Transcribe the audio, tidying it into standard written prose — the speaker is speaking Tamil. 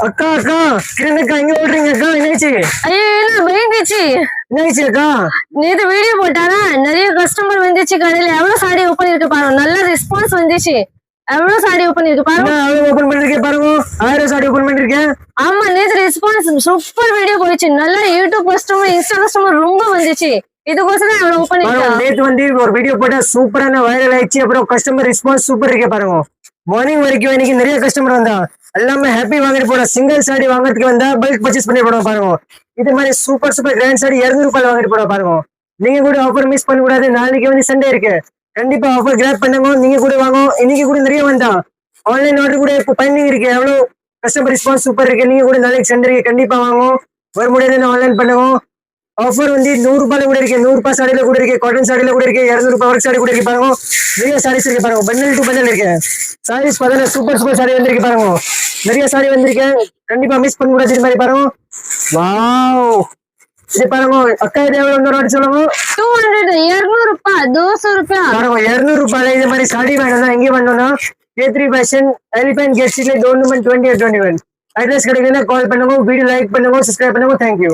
அக்கா அக்கா கிரண்க்கா எங்க ஓடுறீங்க அக்கா? என்னாச்சு? ஐயோ பயந்துச்சு. என்னாச்சு அக்கா? நேத்து வீடியோ போட்டானா நிறைய கஸ்டமர் வந்துச்சு கடையில. எவ்வளவு சாரி ஓபன் இருக்கு பாருங்க, நல்ல ரெஸ்பான்ஸ் வந்துச்சு. எவ்வளவு சாரி ஓபன் இருக்கு பாருங்க. ஓபன் பண்ணிருக்கேன் பாருங்க, 1000 சாரி ஓபன் பண்ணிருக்கேன். ஆமா, நேத்து ரெஸ்பான்ஸ் சூப்பர் வீடியோ போயிடுச்சு. நல்ல யூடியூப் கஸ்டமர், இன்ஸ்டா கஸ்டமர் ரொம்ப வந்துச்சு. இதுக்கோசம் தான் எவ்வளவு ஓபன் இருக்கு. நேத்து வந்து ஒரு வீடியோ போட்டா சூப்பரான வைரல் ஆயிடுச்சு. அப்புறம் கஸ்டமர் ரெஸ்பான்ஸ் சூப்பர் இருக்கே பாருங்க. மார்னிங் வரைக்கும் இன்னைக்கு நிறைய கஸ்டமர் வந்தா எல்லாமே ஹாப்பி வாங்கிட்டு போன. சிங்கிள் சாரி வாங்குறதுக்கு வந்தா பல்க் பர்ச்சேஸ் பண்ணி போட பாருங்க. இது மாதிரி சூப்பர் சூப்பர் கிராண்ட் சாரி 200 ரூபாய் வாங்கிட்டு போட பாருங்க. நீங்க கூட ஆஃபர் மிஸ் பண்ண கூடாது. நாளைக்கு வந்து சண்டே இருக்கு, கண்டிப்பா ஆஃபர் கிராப் பண்ணுங்க. நீங்க கூட வாங்க. இன்னைக்கு கூட நிறைய வந்தா ஆன்லைன் ஆர்டர் கூட இப்போ பெண்டிங் இருக்கு. எவ்வளவு கஸ்டமர் ரெஸ்பான்ஸ் சூப்பர் இருக்கு. நீங்க கூட நாளைக்கு சண்டே இருக்கு, கண்டிப்பா வாங்க. வர முடியாது ஆன்லைன் பண்ணுங்க. ஆஃபர் வந்து 100 ரூபாயில கூட இருக்கு, 100 ரூபாய் சாடியில கூட இருக்கு, காட்டன் சாடியில கூட இருக்கு, 200 ரூபாய் ஒர்க் சாடி கூட இருக்கு பாருங்க. நிறைய சாரீஸ் இருக்கு பாருங்க. பண்டல் டு பண்டல் இருக்கு சாரீஸ். பார்த்தா சூப்பர் சூப்பர் சாரி வந்திருக்கு பாருங்க. நிறைய சாரி வந்திருக்கேன், கண்டிப்பா மிஸ் பண்ண கூடாது. இது மாதிரி பாருங்க. வாவ், இது பாருங்க அக்கா. இது எவ்வளவு வந்து சொல்லுங்க? 200, 200 ரூபாய், 200 ரூபாய் பாருங்க. 200 ரூபாயில இது மாதிரி சாடி வேணும்னா எங்க வேணும்னா K3 ஃபேஷன், எலிபென்ட் கேட் ஸ்ட்ரீட்ல கவர்மெண்ட் 20 or 21 அட்ரஸ் கிடைக்குதுன்னா கால் பண்ணுங்க. வீடியோ லைக் பண்ணுங்க, சப்ஸ்கிரைப் பண்ணுங்க. தேங்க்யூ.